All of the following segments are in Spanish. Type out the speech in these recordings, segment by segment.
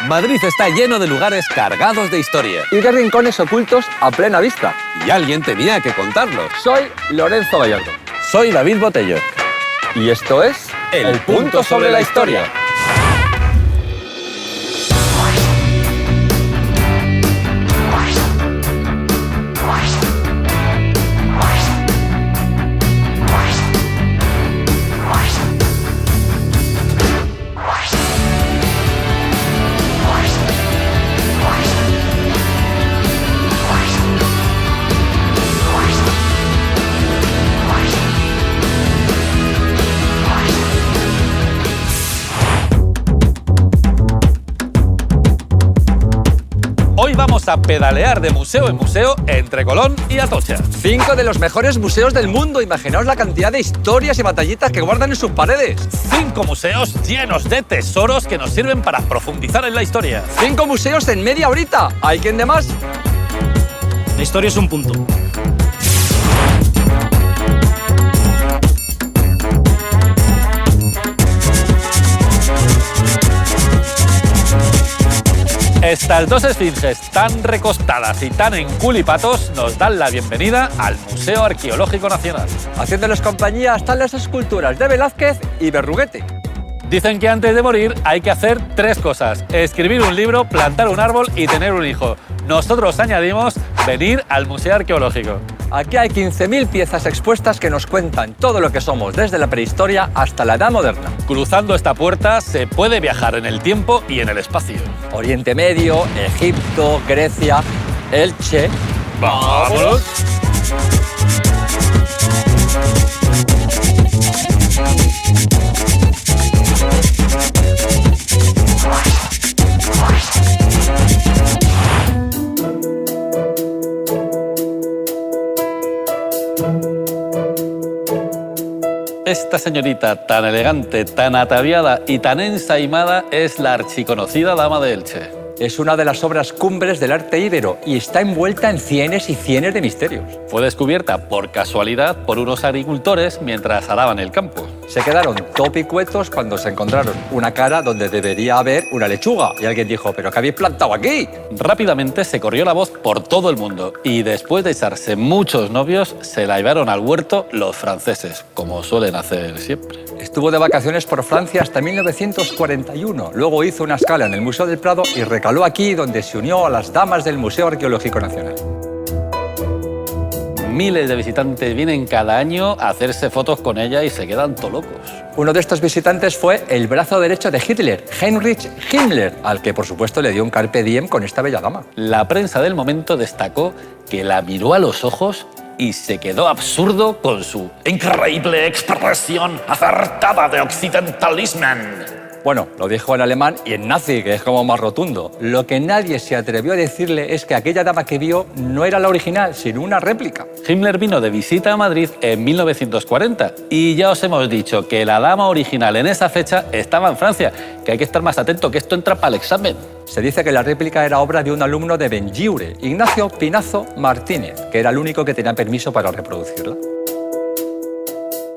Madrid está lleno de lugares cargados de historia. Y de rincones ocultos a plena vista. Y alguien tenía que contarlos. Soy Lorenzo Gallardo. Soy David Botello. Y esto es El Punto sobre la Historia. Hoy vamos a pedalear de museo en museo entre Colón y Atocha. 5 de los mejores museos del mundo. Imaginaos la cantidad de historias y batallitas que guardan en sus paredes. 5 museos llenos de tesoros que nos sirven para profundizar en la historia. 5 museos en media horita. ¿Hay quien de más? La historia es un punto. Estas dos esfinges tan recostadas y tan enculipatos nos dan la bienvenida al Museo Arqueológico Nacional. Haciéndoles compañía están las esculturas de Velázquez y Berruguete. Dicen que antes de morir hay que hacer 3 cosas: escribir un libro, plantar un árbol y tener un hijo. Nosotros añadimos venir al Museo Arqueológico. Aquí hay 15.000 piezas expuestas que nos cuentan todo lo que somos desde la prehistoria hasta la Edad Moderna. Cruzando esta puerta se puede viajar en el tiempo y en el espacio. Oriente Medio, Egipto, Grecia, Elche. ¡Vámonos! Esta señorita tan elegante, tan ataviada y tan ensaimada es la archiconocida Dama de Elche. Es una de las obras cumbres del arte íbero y está envuelta en cienes y cienes de misterios. Fue descubierta por casualidad por unos agricultores mientras araban el campo. Se quedaron topicuetos cuando se encontraron una cara donde debería haber una lechuga. Y alguien dijo, ¿pero qué habéis plantado aquí? Rápidamente se corrió la voz por todo el mundo y después de echarse muchos novios se la llevaron al huerto los franceses, como suelen hacer siempre. Estuvo de vacaciones por Francia hasta 1941. Luego hizo una escala en el Museo del Prado y recaló aquí, donde se unió a las damas del Museo Arqueológico Nacional. Miles de visitantes vienen cada año a hacerse fotos con ella y se quedan todo locos. Uno de estos visitantes fue el brazo derecho de Hitler, Heinrich Himmler, al que por supuesto le dio un carpe diem con esta bella dama. La prensa del momento destacó que la miró a los ojos y se quedó absurdo con su increíble expresión acertada de occidentalismo. Bueno, lo dijo en alemán y en nazi, que es como más rotundo. Lo que nadie se atrevió a decirle es que aquella dama que vio no era la original, sino una réplica. Himmler vino de visita a Madrid en 1940 y ya os hemos dicho que la dama original en esa fecha estaba en Francia, que hay que estar más atento, que esto entra para el examen. Se dice que la réplica era obra de un alumno de Benlliure, Ignacio Pinazo Martínez, que era el único que tenía permiso para reproducirla.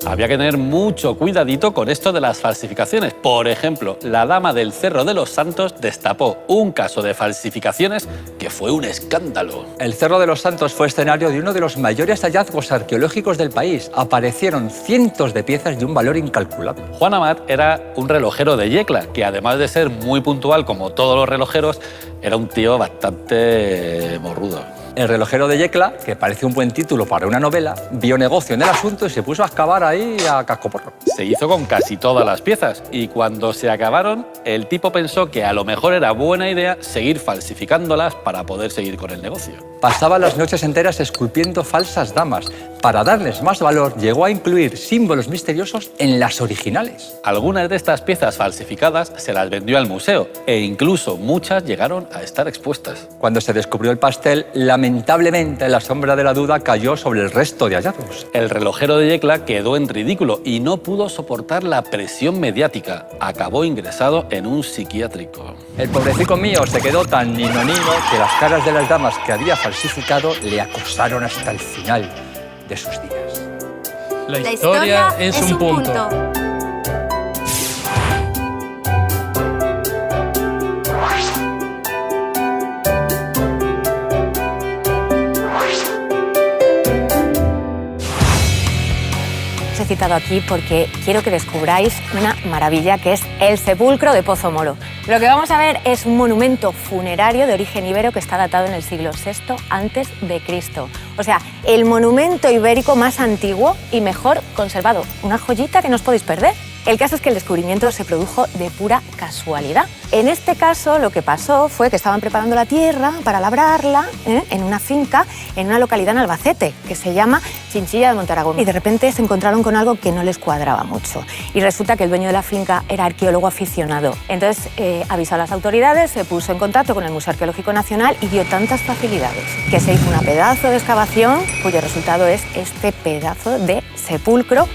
Había que tener mucho cuidadito con esto de las falsificaciones. Por ejemplo, la dama del Cerro de los Santos destapó un caso de falsificaciones que fue un escándalo. El Cerro de los Santos fue escenario de uno de los mayores hallazgos arqueológicos del país. Aparecieron cientos de piezas de un valor incalculable. Juan Amat era un relojero de Yecla, que además de ser muy puntual como todos los relojeros, era un tío bastante morrudo. El relojero de Yecla, que parece un buen título para una novela, vio negocio en el asunto y se puso a excavar ahí a cascoporro. Se hizo con casi todas las piezas y cuando se acabaron, el tipo pensó que a lo mejor era buena idea seguir falsificándolas para poder seguir con el negocio. Pasaba las noches enteras esculpiendo falsas damas. Para darles más valor, llegó a incluir símbolos misteriosos en las originales. Algunas de estas piezas falsificadas se las vendió al museo e incluso muchas llegaron a estar expuestas. Cuando se descubrió el pastel, lamentablemente la sombra de la duda cayó sobre el resto de hallazgos. El relojero de Yecla quedó en ridículo y no pudo soportar la presión mediática. Acabó ingresado en un psiquiátrico. El pobrecito mío se quedó tan nino que las caras de las damas que había falsificado le acosaron hasta el final de sus días. La historia es un punto. citado aquí porque quiero que descubráis una maravilla que es el sepulcro de Pozo Moro. Lo que vamos a ver es un monumento funerario de origen ibero que está datado en el siglo VI a.C. O sea, el monumento ibérico más antiguo y mejor conservado. Una joyita que no os podéis perder. El caso es que el descubrimiento se produjo de pura casualidad. En este caso, lo que pasó fue que estaban preparando la tierra para labrarla en una finca en una localidad en Albacete, que se llama Chinchilla de Montaragón. Y de repente se encontraron con algo que no les cuadraba mucho. Y resulta que el dueño de la finca era arqueólogo aficionado. Entonces avisó a las autoridades, se puso en contacto con el Museo Arqueológico Nacional y dio tantas facilidades que se hizo una pedazo de excavación cuyo resultado es este pedazo de sepulcro.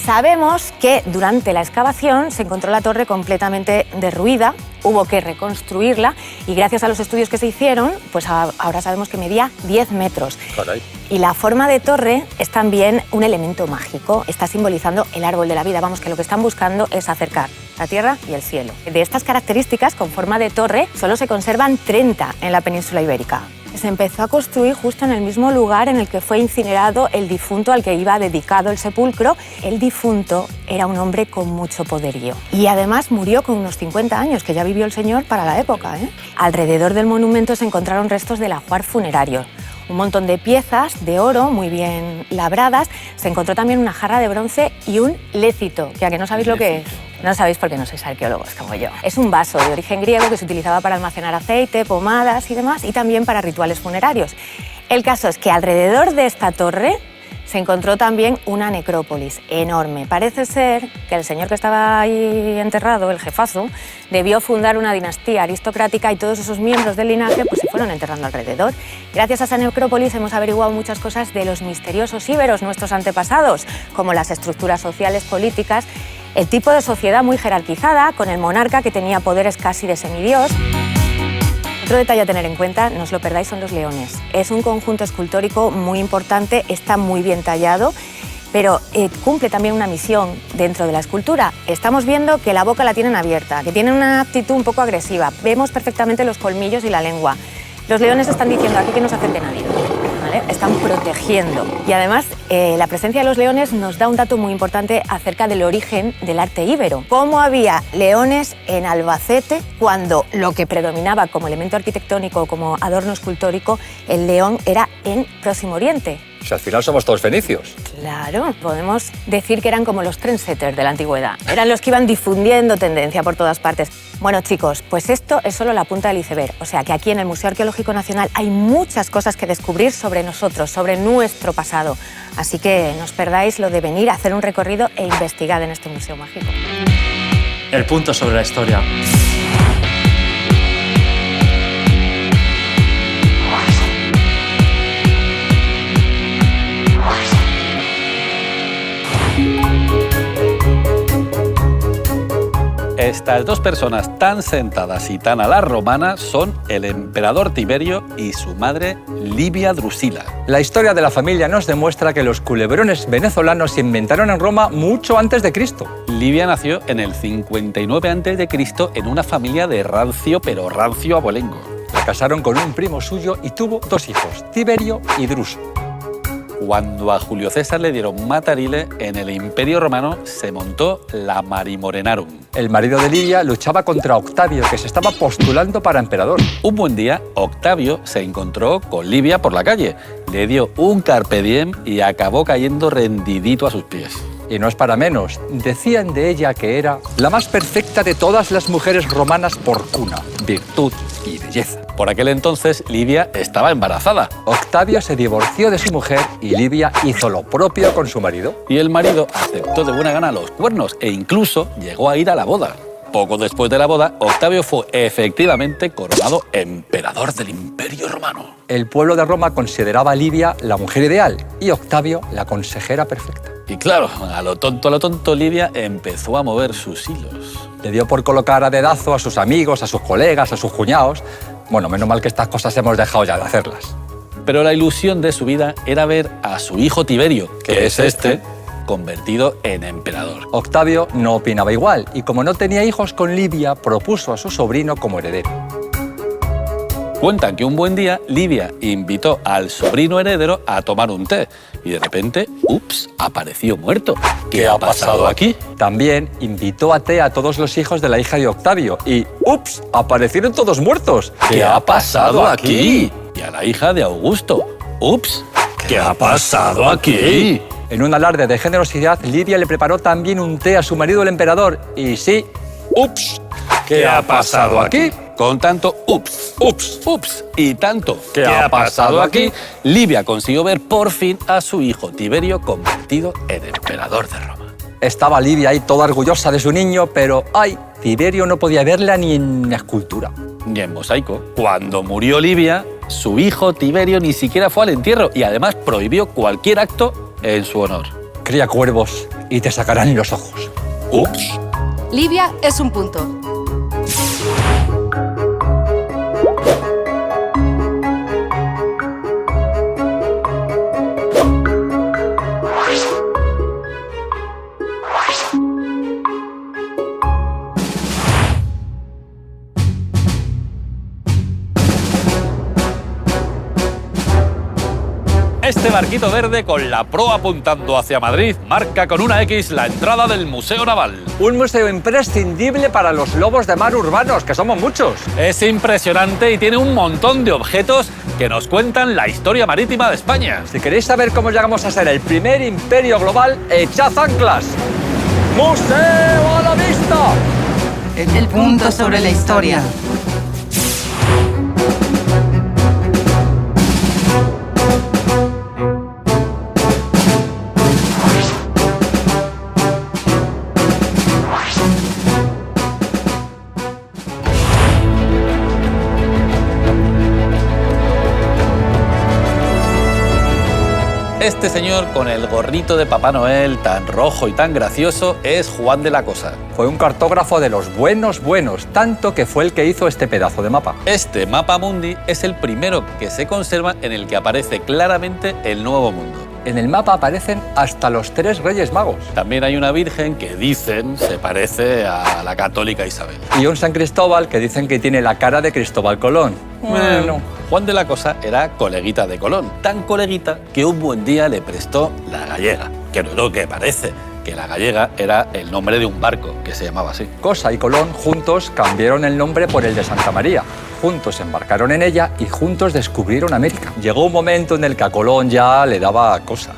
Sabemos que durante la excavación se encontró la torre completamente derruida, hubo que reconstruirla y gracias a los estudios que se hicieron, pues ahora sabemos que medía 10 metros. Caray. Y la forma de torre es también un elemento mágico, está simbolizando el árbol de la vida. Vamos, que lo que están buscando es acercar la tierra y el cielo. De estas características, con forma de torre, solo se conservan 30 en la península ibérica. Se empezó a construir justo en el mismo lugar en el que fue incinerado el difunto al que iba dedicado el sepulcro. El difunto era un hombre con mucho poderío y además murió con unos 50 años, que ya vivió el señor para la época. Alrededor del monumento se encontraron restos del ajuar funerario, un montón de piezas de oro muy bien labradas. Se encontró también una jarra de bronce y un lécito, que a que no sabéis lo que es. No sabéis porque no sois arqueólogos como yo. Es un vaso de origen griego que se utilizaba para almacenar aceite, pomadas y demás, y también para rituales funerarios. El caso es que alrededor de esta torre se encontró también una necrópolis enorme. Parece ser que el señor que estaba ahí enterrado, el jefazo, debió fundar una dinastía aristocrática y todos esos miembros del linaje pues, se fueron enterrando alrededor. Gracias a esa necrópolis hemos averiguado muchas cosas de los misteriosos íberos, nuestros antepasados, como las estructuras sociales, políticas, el tipo de sociedad muy jerarquizada, con el monarca que tenía poderes casi de semidios. Otro detalle a tener en cuenta, no os lo perdáis, son los leones. Es un conjunto escultórico muy importante, está muy bien tallado, pero cumple también una misión dentro de la escultura. Estamos viendo que la boca la tienen abierta, que tienen una actitud un poco agresiva. Vemos perfectamente los colmillos y la lengua. Los leones están diciendo aquí que no se acerque nadie. ¿Vale? Están protegiendo. Y además, la presencia de los leones nos da un dato muy importante acerca del origen del arte íbero. Cómo había leones en Albacete cuando lo que predominaba como elemento arquitectónico, como adorno escultórico, el león era en Próximo Oriente. O sea, al final somos todos fenicios. Claro, podemos decir que eran como los trendsetters de la antigüedad. Eran los que iban difundiendo tendencia por todas partes. Bueno, chicos, pues esto es solo la punta del iceberg. O sea, que aquí en el Museo Arqueológico Nacional hay muchas cosas que descubrir sobre nosotros, sobre nuestro pasado. Así que no os perdáis lo de venir a hacer un recorrido e investigar en este museo mágico. El punto sobre la historia. Estas dos personas tan sentadas y tan a la romana son el emperador Tiberio y su madre Livia Drusila. La historia de la familia nos demuestra que los culebrones venezolanos se inventaron en Roma mucho antes de Cristo. Livia nació en el 59 a.C. en una familia de rancio, pero rancio abolengo. La casaron con un primo suyo y tuvo dos hijos, Tiberio y Druso. Cuando a Julio César le dieron matarile, en el Imperio Romano se montó la Marimorenarum. El marido de Livia luchaba contra Octavio, que se estaba postulando para emperador. Un buen día, Octavio se encontró con Livia por la calle, le dio un carpe diem y acabó cayendo rendidito a sus pies. Y no es para menos, decían de ella que era la más perfecta de todas las mujeres romanas por cuna, virtud y belleza. Por aquel entonces, Livia estaba embarazada. Octavio se divorció de su mujer y Livia hizo lo propio con su marido. Y el marido aceptó de buena gana los cuernos e incluso llegó a ir a la boda. Poco después de la boda, Octavio fue efectivamente coronado emperador del Imperio Romano. El pueblo de Roma consideraba a Livia la mujer ideal y Octavio la consejera perfecta. Y claro, a lo tonto, Livia empezó a mover sus hilos. Le dio por colocar a dedazo a sus amigos, a sus colegas, a sus cuñados. Bueno, menos mal que estas cosas hemos dejado ya de hacerlas. Pero la ilusión de su vida era ver a su hijo Tiberio, que es este, convertido en emperador. Octavio no opinaba igual y como no tenía hijos con Livia, propuso a su sobrino como heredero. Cuentan que un buen día Livia invitó al sobrino heredero a tomar un té y de repente, ¡ups!, apareció muerto. ¿Qué ha pasado aquí? También invitó a té a todos los hijos de la hija de Octavio y ¡ups!, aparecieron todos muertos. ¿Qué ha pasado aquí? Y a la hija de Augusto. ¡Ups! ¿Qué ha pasado aquí? En un alarde de generosidad, Livia le preparó también un té a su marido el emperador y sí, ¡ups! ¿Qué ha pasado aquí? Con tanto ups, y tanto ¿qué ha pasado aquí? Livia consiguió ver por fin a su hijo Tiberio convertido en emperador de Roma. Estaba Livia ahí toda orgullosa de su niño, pero ¡ay! Tiberio no podía verla ni en escultura. Ni en mosaico. Cuando murió Livia, su hijo Tiberio ni siquiera fue al entierro y además prohibió cualquier acto en su honor. Cría cuervos y te sacarán los ojos. Ups. Livia es un punto. Este barquito verde con la proa apuntando hacia Madrid marca con una X la entrada del Museo Naval. Un museo imprescindible para los lobos de mar urbanos, que somos muchos. Es impresionante y tiene un montón de objetos que nos cuentan la historia marítima de España. Si queréis saber cómo llegamos a ser el primer imperio global, echad anclas. ¡Museo a la vista! El punto sobre la historia. Este señor con el gorrito de Papá Noel tan rojo y tan gracioso es Juan de la Cosa. Fue un cartógrafo de los buenos, tanto que fue el que hizo este pedazo de mapa. Este mapa mundi es el primero que se conserva en el que aparece claramente el Nuevo Mundo. En el mapa aparecen hasta los 3 Reyes Magos. También hay una virgen que dicen se parece a la católica Isabel. Y un San Cristóbal que dicen que tiene la cara de Cristóbal Colón. Bueno, Juan de la Cosa era coleguita de Colón. Tan coleguita que un buen día le prestó la gallega. Que no es lo que parece, que la gallega era el nombre de un barco que se llamaba así. Cosa y Colón juntos cambiaron el nombre por el de Santa María. Juntos embarcaron en ella y juntos descubrieron América. Llegó un momento en el que a Colón ya le daba cosa.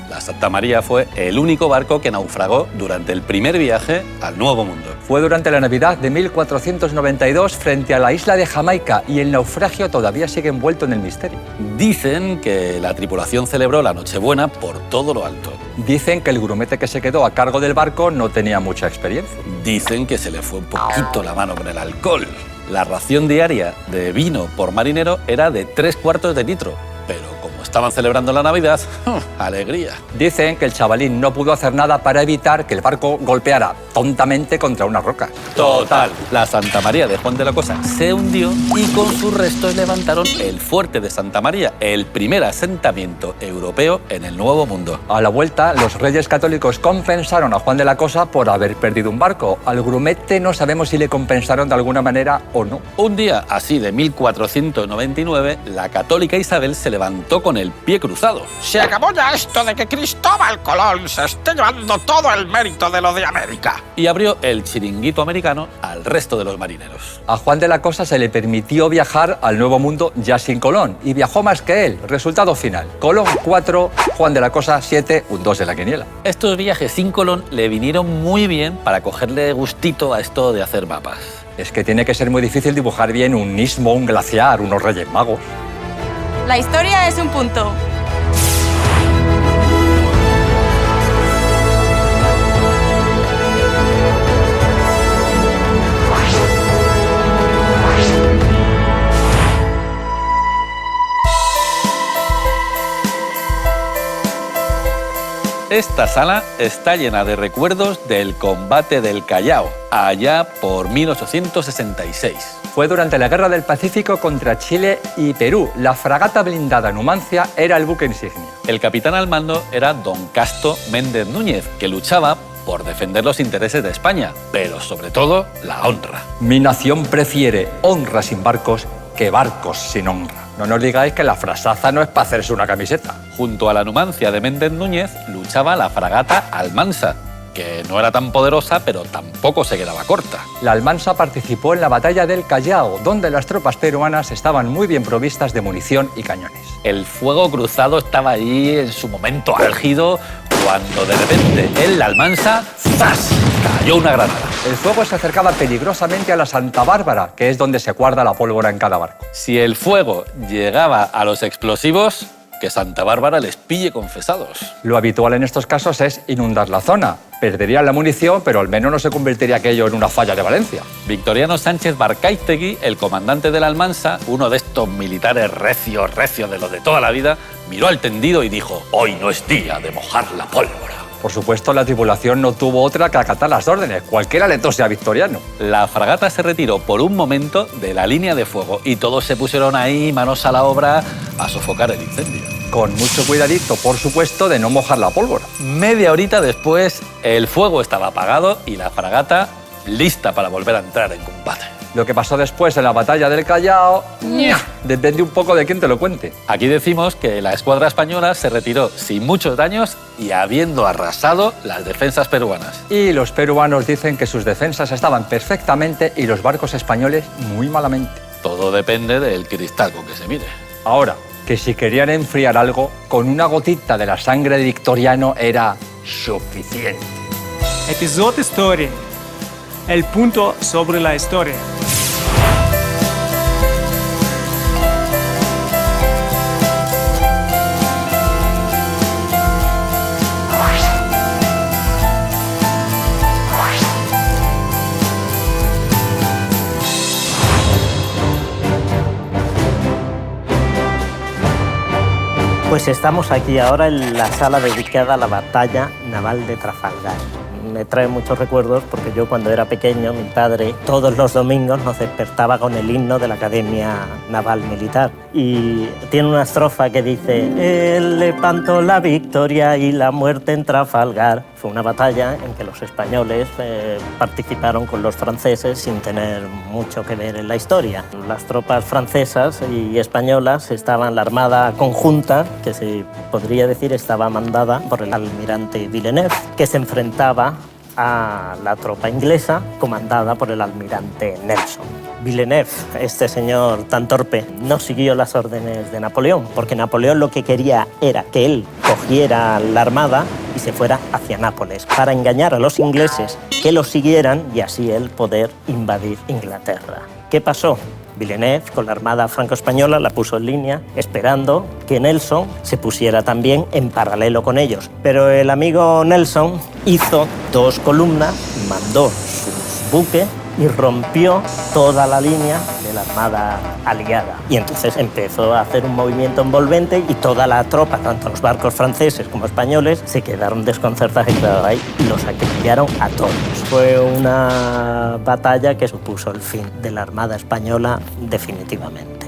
La Santa María fue el único barco que naufragó durante el primer viaje al Nuevo Mundo. Fue durante la Navidad de 1492 frente a la isla de Jamaica y el naufragio todavía sigue envuelto en el misterio. Dicen que la tripulación celebró la Nochebuena por todo lo alto. Dicen que el grumete que se quedó a cargo del barco no tenía mucha experiencia. Dicen que se le fue un poquito la mano con el alcohol. La ración diaria de vino por marinero era de 3 cuartos de litro, pero como estaban celebrando la Navidad, ¡alegría! Dicen que el chavalín no pudo hacer nada para evitar que el barco golpeara tontamente contra una roca. Total, la Santa María de Juan de la Cosa se hundió y con sus restos levantaron el fuerte de Santa María, el primer asentamiento europeo en el Nuevo Mundo. A la vuelta, los reyes católicos compensaron a Juan de la Cosa por haber perdido un barco. Al grumete no sabemos si le compensaron de alguna manera o no. Un día así de 1499, la católica Isabel se levantó con el pie cruzado. Se acabó ya esto de que Cristóbal Colón se esté llevando todo el mérito de lo de América. Y abrió el chiringuito americano al resto de los marineros. A Juan de la Cosa se le permitió viajar al Nuevo Mundo ya sin Colón y viajó más que él. Resultado final: Colón 4, Juan de la Cosa 7, un 2 de la quiniela. Estos viajes sin Colón le vinieron muy bien para cogerle gustito a esto de hacer mapas. Es que tiene que ser muy difícil dibujar bien un istmo, un glaciar, unos reyes magos. La historia es un punto. Esta sala está llena de recuerdos del combate del Callao, allá por 1866. Fue durante la Guerra del Pacífico contra Chile y Perú. La fragata blindada Numancia era el buque insignia. El capitán al mando era don Casto Méndez Núñez, que luchaba por defender los intereses de España, pero sobre todo la honra. Mi nación prefiere honra sin barcos que barcos sin honra. No nos digáis que la frasaza no es para hacerse una camiseta. Junto a la Numancia de Méndez Núñez luchaba la fragata Almansa, que no era tan poderosa, pero tampoco se quedaba corta. La Almansa participó en la batalla del Callao, donde las tropas peruanas estaban muy bien provistas de munición y cañones. El fuego cruzado estaba allí en su momento álgido, cuando de repente en la Almansa, ¡zas!, cayó una granada. El fuego se acercaba peligrosamente a la Santa Bárbara, que es donde se guarda la pólvora en cada barco. Si el fuego llegaba a los explosivos, que Santa Bárbara les pille confesados. Lo habitual en estos casos es inundar la zona. Perderían la munición, pero al menos no se convertiría aquello en una falla de Valencia. Victoriano Sánchez Barcaiztegui, el comandante de la Almansa, uno de estos militares recios de los de toda la vida, miró al tendido y dijo: hoy no es día de mojar la pólvora. Por supuesto, la tripulación no tuvo otra que acatar las órdenes, cualquiera le tose a Victoriano. La fragata se retiró por un momento de la línea de fuego y todos se pusieron ahí, manos a la obra, a sofocar el incendio. Con mucho cuidadito, por supuesto, de no mojar la pólvora. Media horita después, el fuego estaba apagado y la fragata lista para volver a entrar en combate. Lo que pasó después en la batalla del Callao, depende un poco de quién te lo cuente. Aquí decimos que la escuadra española se retiró sin muchos daños y habiendo arrasado las defensas peruanas. Y los peruanos dicen que sus defensas estaban perfectamente y los barcos españoles muy malamente. Todo depende del cristal con que se mire. Ahora, que si querían enfriar algo, con una gotita de la sangre de Victoriano era suficiente. Episodio Historia. El punto sobre la historia. Pues estamos aquí ahora en la sala dedicada a la batalla naval de Trafalgar. Me trae muchos recuerdos porque yo cuando era pequeño, mi padre todos los domingos nos despertaba con el himno de la Academia Naval Militar. Y tiene una estrofa que dice: "Él levantó la victoria y la muerte en Trafalgar". Fue una batalla en que los españoles participaron con los franceses sin tener mucho que ver en la historia. Las tropas francesas y españolas estaban, la armada conjunta, que se podría decir estaba mandada por el almirante Villeneuve, que se enfrentaba a la tropa inglesa comandada por el almirante Nelson. Villeneuve, este señor tan torpe, no siguió las órdenes de Napoleón, porque Napoleón lo que quería era que él cogiera la armada y se fuera hacia Nápoles para engañar a los ingleses que lo siguieran y así él poder invadir Inglaterra. ¿Qué pasó? Villeneuve, con la armada franco-española, la puso en línea, esperando que Nelson se pusiera también en paralelo con ellos. Pero el amigo Nelson hizo dos columnas, mandó sus buques y rompió toda la línea de la armada aliada. Y entonces empezó a hacer un movimiento envolvente y toda la tropa, tanto los barcos franceses como españoles, se quedaron desconcertados y claro, ahí los acribillaron a todos. Fue una batalla que supuso el fin de la armada española definitivamente.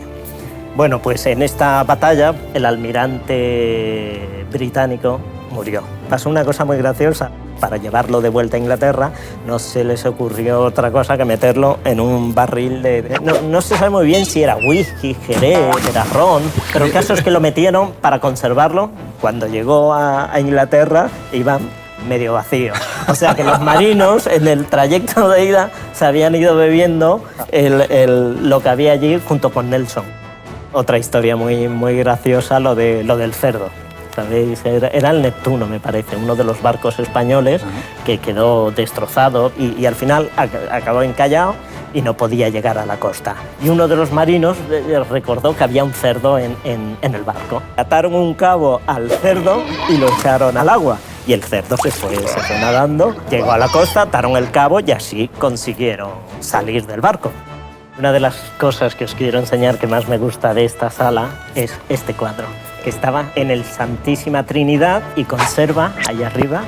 Bueno, pues en esta batalla el almirante británico murió. Pasó una cosa muy graciosa. Para llevarlo de vuelta a Inglaterra no se les ocurrió otra cosa que meterlo en un barril de... No se sabe muy bien si era whisky, jerez, era ron, pero el caso es que lo metieron para conservarlo. Cuando llegó a Inglaterra iba medio vacío. O sea que los marinos en el trayecto de ida se habían ido bebiendo lo que había allí junto con Nelson. Otra historia muy graciosa, lo del cerdo. ¿Sabéis? Era el Neptuno, me parece, uno de los barcos españoles que quedó destrozado y al final acabó encallado y no podía llegar a la costa. Y uno de los marinos recordó que había un cerdo en el barco. Ataron un cabo al cerdo y lo echaron al agua. Y el cerdo se fue nadando, llegó a la costa, ataron el cabo y así consiguieron salir del barco. Una de las cosas que os quiero enseñar que más me gusta de esta sala es este cuadro, que estaba en el Santísima Trinidad y conserva ahí arriba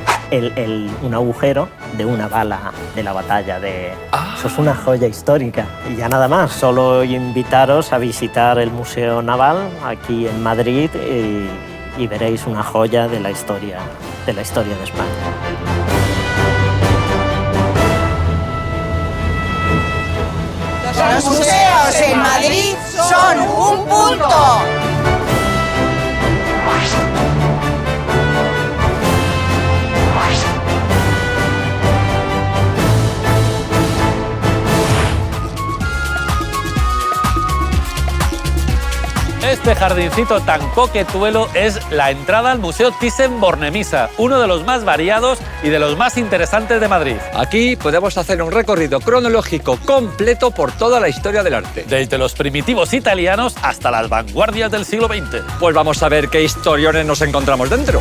un agujero de una bala de la batalla de... Eso es una joya histórica. Y ya nada más, solo invitaros a visitar el Museo Naval aquí en Madrid y veréis una joya de la historia de España. Los museos en Madrid son punto! Este jardincito tan coquetuelo es la entrada al Museo Thyssen-Bornemisza, uno de los más variados y de los más interesantes de Madrid. Aquí podemos hacer un recorrido cronológico completo por toda la historia del arte. Desde los primitivos italianos hasta las vanguardias del siglo XX. Pues vamos a ver qué historiones nos encontramos dentro.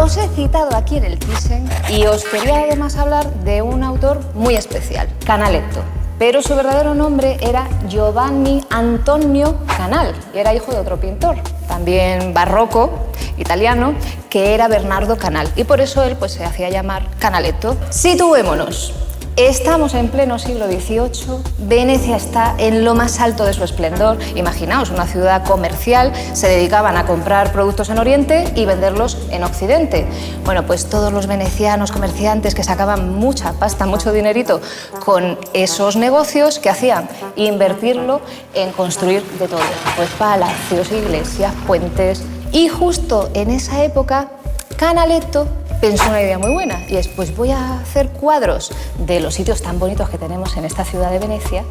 Os he citado aquí en el Thyssen y os quería además hablar de un autor muy especial, Canaletto. Pero su verdadero nombre era Giovanni Antonio Canal y era hijo de otro pintor, también barroco, italiano, que era Bernardo Canal. Y por eso él pues, se hacía llamar Canaletto. Situémonos. Estamos en pleno siglo XVIII, Venecia está en lo más alto de su esplendor. Imaginaos, una ciudad comercial, se dedicaban a comprar productos en Oriente y venderlos en Occidente. Bueno, pues todos los venecianos comerciantes que sacaban mucha pasta, mucho dinerito con esos negocios, ¿qué hacían? Invertirlo en construir de todo, pues palacios, iglesias, puentes. Y justo en esa época, Canaletto pensó una idea muy buena y es, pues voy a hacer cuadros de los sitios tan bonitos que tenemos en esta ciudad de Venecia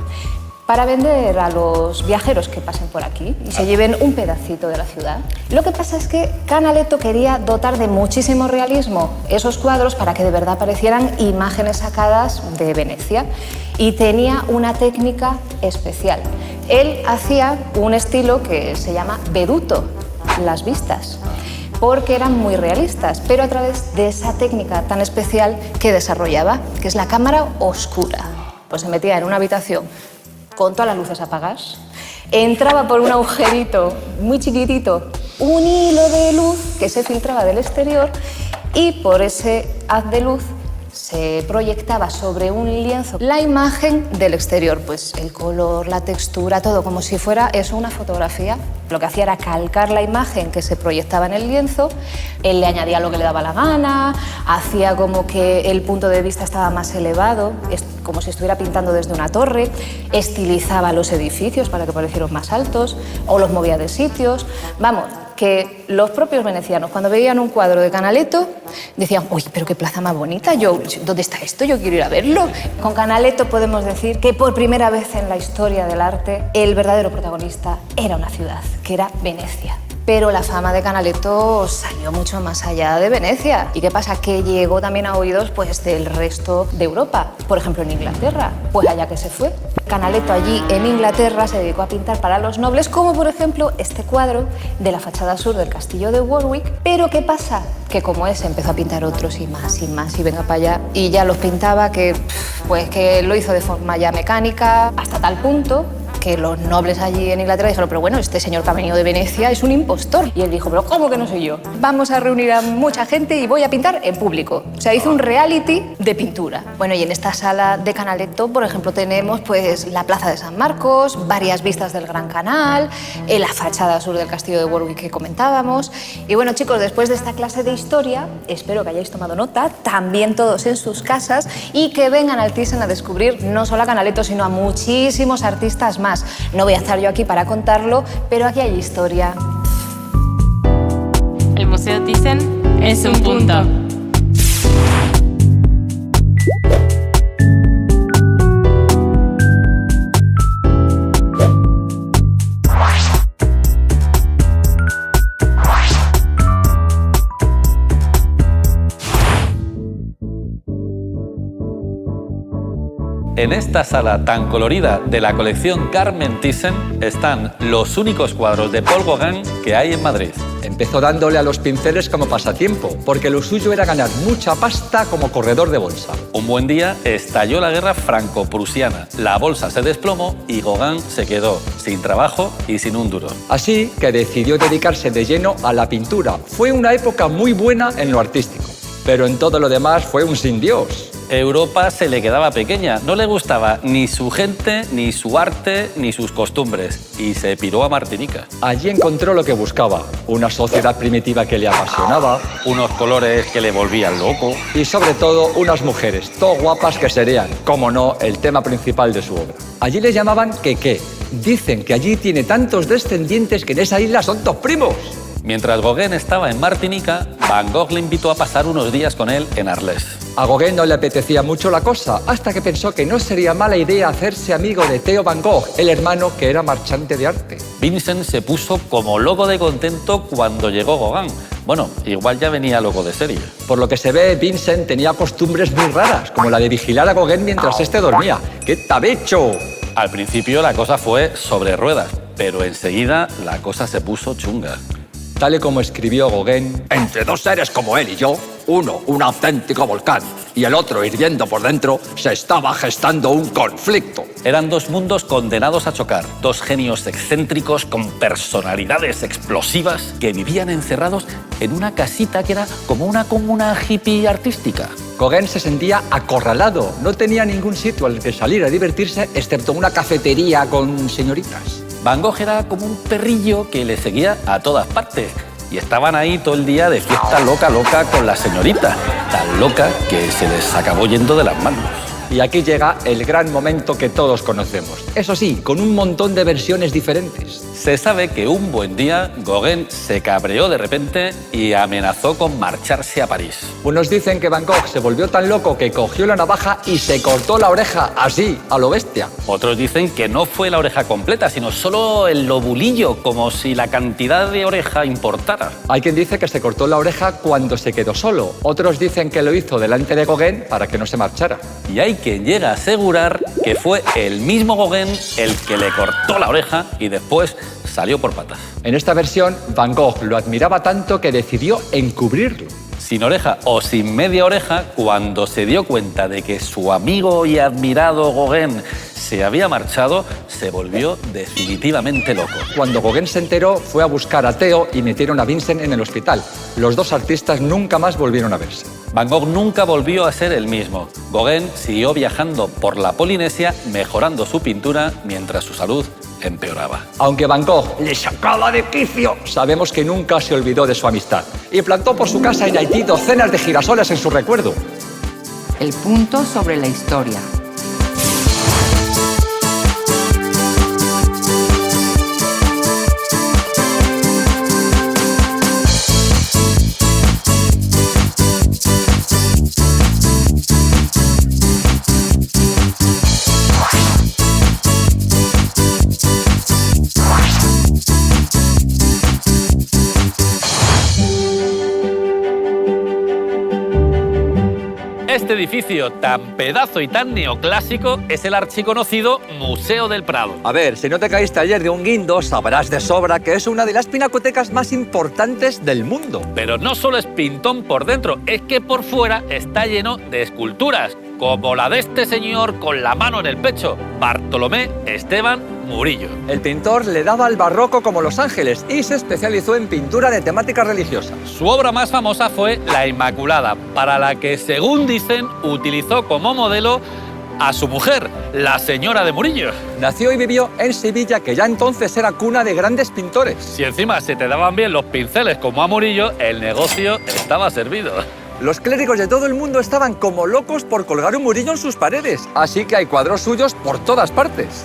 para vender a los viajeros que pasen por aquí y se lleven un pedacito de la ciudad. Lo que pasa es que Canaletto quería dotar de muchísimo realismo esos cuadros para que de verdad parecieran imágenes sacadas de Venecia y tenía una técnica especial. Él hacía un estilo que se llama veduto, las vistas, porque eran muy realistas, pero a través de esa técnica tan especial que desarrollaba, que es la cámara oscura. Pues se metía en una habitación con todas las luces apagadas, entraba por un agujerito muy chiquitito, un hilo de luz que se filtraba del exterior y por ese haz de luz se proyectaba sobre un lienzo la imagen del exterior, pues el color, la textura, todo como si fuera eso una fotografía. Lo que hacía era calcar la imagen que se proyectaba en el lienzo, él le añadía lo que le daba la gana, hacía como que el punto de vista estaba más elevado, como si estuviera pintando desde una torre, estilizaba los edificios para que parecieran más altos o los movía de sitios. Vamos, que los propios venecianos, cuando veían un cuadro de Canaletto, decían, uy, pero qué plaza más bonita, ¿dónde está esto? Yo quiero ir a verlo. Con Canaletto podemos decir que por primera vez en la historia del arte, el verdadero protagonista era una ciudad, que era Venecia. Pero la fama de Canaletto salió mucho más allá de Venecia. ¿Y qué pasa? Que llegó también a oídos pues, del resto de Europa. Por ejemplo, en Inglaterra, pues allá que se fue. Canaletto allí en Inglaterra se dedicó a pintar para los nobles, como por ejemplo este cuadro de la fachada sur del castillo de Warwick. Pero ¿qué pasa? Que como ese empezó a pintar otros y más y venga para allá. Y ya los pintaba que lo hizo de forma ya mecánica hasta tal punto que los nobles allí en Inglaterra dijeron, pero bueno, este señor que ha venido de Venecia es un impostor. Y él dijo, pero ¿cómo que no soy yo? Vamos a reunir a mucha gente y voy a pintar en público. O sea, hizo un reality de pintura. Bueno, y en esta sala de Canaletto, por ejemplo, tenemos pues la Plaza de San Marcos, varias vistas del Gran Canal, la fachada sur del castillo de Warwick que comentábamos. Y bueno, chicos, después de esta clase de historia, espero que hayáis tomado nota, también todos en sus casas, y que vengan al Thyssen a descubrir no solo a Canaletto, sino a muchísimos artistas más. No voy a estar yo aquí para contarlo, pero aquí hay historia. El Museo Thyssen es un punto. En esta sala tan colorida de la colección Carmen Thyssen están los únicos cuadros de Paul Gauguin que hay en Madrid. Empezó dándole a los pinceles como pasatiempo, porque lo suyo era ganar mucha pasta como corredor de bolsa. Un buen día estalló la guerra franco-prusiana, la bolsa se desplomó y Gauguin se quedó sin trabajo y sin un duro. Así que decidió dedicarse de lleno a la pintura. Fue una época muy buena en lo artístico, pero en todo lo demás fue un sin Dios. Europa se le quedaba pequeña. No le gustaba ni su gente, ni su arte, ni sus costumbres. Y se piró a Martinica. Allí encontró lo que buscaba, una sociedad primitiva que le apasionaba, Unos colores que le volvían loco. y sobre todo unas mujeres, todo guapas que serían, como no, el tema principal de su obra. Allí les llamaban Quequé. Dicen que allí tiene tantos descendientes que en esa isla son dos primos. Mientras Gauguin estaba en Martinica, Van Gogh le invitó a pasar unos días con él en Arles. A Gauguin no le apetecía mucho la cosa, hasta que pensó que no sería mala idea hacerse amigo de Theo Van Gogh, el hermano que era marchante de arte. Vincent se puso como loco de contento cuando llegó Gauguin. Bueno, igual ya venía loco de serie. Por lo que se ve, Vincent tenía costumbres muy raras, como la de vigilar a Gauguin mientras éste dormía. ¡Qué tabecho! Al principio la cosa fue sobre ruedas, pero enseguida la cosa se puso chunga. Tal y como escribió Gauguin, entre dos seres como él y yo, uno un auténtico volcán y el otro hirviendo por dentro, se estaba gestando un conflicto. Eran dos mundos condenados a chocar, dos genios excéntricos con personalidades explosivas que vivían encerrados en una casita que era como una comuna hippie artística. Gauguin se sentía acorralado, no tenía ningún sitio al que salir a divertirse excepto una cafetería con señoritas. Van Gogh era como un perrillo que le seguía a todas partes y estaban ahí todo el día de fiesta loca con la señorita, tan loca que se les acabó yendo de las manos. Y aquí llega el gran momento que todos conocemos. Eso sí, con un montón de versiones diferentes. Se sabe que un buen día Gauguin se cabreó de repente y amenazó con marcharse a París. Unos dicen que Van Gogh se volvió tan loco que cogió la navaja y se cortó la oreja así, a lo bestia. Otros dicen que no fue la oreja completa, sino solo el lobulillo, como si la cantidad de oreja importara. Hay quien dice que se cortó la oreja cuando se quedó solo. Otros dicen que lo hizo delante de Gauguin para que no se marchara. Y hay quien llega a asegurar que fue el mismo Gauguin el que le cortó la oreja y después salió por patas. En esta versión, Van Gogh lo admiraba tanto que decidió encubrirlo. Sin oreja o sin media oreja, cuando se dio cuenta de que su amigo y admirado Gauguin se había marchado, se volvió definitivamente loco. Cuando Gauguin se enteró, fue a buscar a Theo y metieron a Vincent en el hospital. Los dos artistas nunca más volvieron a verse. Van Gogh nunca volvió a ser el mismo. Gauguin siguió viajando por la Polinesia, mejorando su pintura mientras su salud empeoraba. Aunque Van Gogh le sacaba de quicio, sabemos que nunca se olvidó de su amistad y plantó por su casa en Haití docenas de girasoles en su recuerdo. El punto sobre la historia. Este edificio tan pedazo y tan neoclásico es el archiconocido Museo del Prado. A ver, si no te caíste ayer de un guindo, sabrás de sobra que es una de las pinacotecas más importantes del mundo. Pero no solo es pintón por dentro, es que por fuera está lleno de esculturas, como la de este señor con la mano en el pecho, Bartolomé Esteban Murillo. El pintor le daba al barroco como Los Ángeles y se especializó en pintura de temática religiosa. Su obra más famosa fue La Inmaculada, para la que, según dicen, utilizó como modelo a su mujer, la señora de Murillo. Nació y vivió en Sevilla, que ya entonces era cuna de grandes pintores. Si encima se te daban bien los pinceles como a Murillo, el negocio estaba servido. Los clérigos de todo el mundo estaban como locos por colgar un Murillo en sus paredes, así que hay cuadros suyos por todas partes.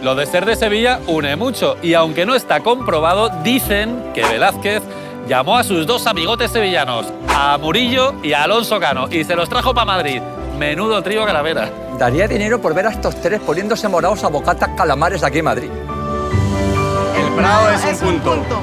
Lo de ser de Sevilla une mucho y aunque no está comprobado, dicen que Velázquez llamó a sus dos amigotes sevillanos, a Murillo y a Alonso Cano, y se los trajo para Madrid. Menudo trío calavera. Daría dinero por ver a estos tres poniéndose morados a bocatas calamares aquí en Madrid. El Prado es un punto.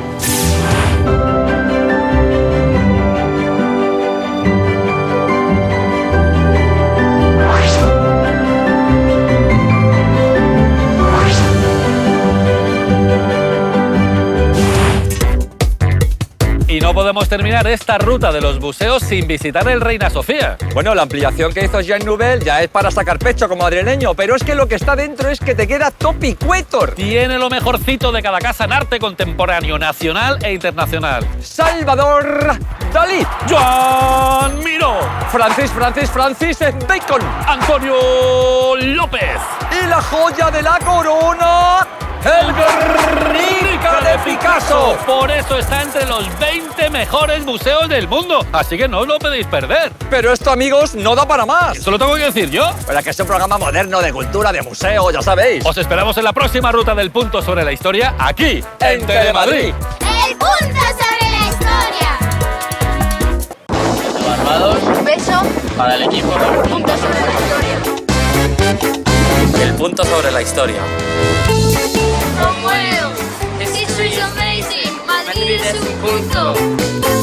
Y no podemos terminar esta ruta de los buceos sin visitar el Reina Sofía. Bueno, la ampliación que hizo Jean Nouvel ya es para sacar pecho como madrileño, pero es que lo que está dentro es que te queda topicuetor. Tiene lo mejorcito de cada casa en arte contemporáneo, nacional e internacional. Salvador Dalí, Joan Miró, Francis Bacon Antonio López y la joya de la corona, el Guernica de Picasso. Por eso está entre los 20 mejores museos del mundo, así que no os lo podéis perder. Pero esto, amigos, no da para más. ¿Eso lo tengo que decir yo? Pero que es un programa moderno de cultura, de museo, ya sabéis. Os esperamos en la próxima ruta del punto sobre la historia, aquí, en Telemadrid. ¡El punto sobre la historia! Armados. Un beso. Para el equipo. El punto sobre la historia. El punto sobre la historia. Como History is amazing. Madrid es un punto.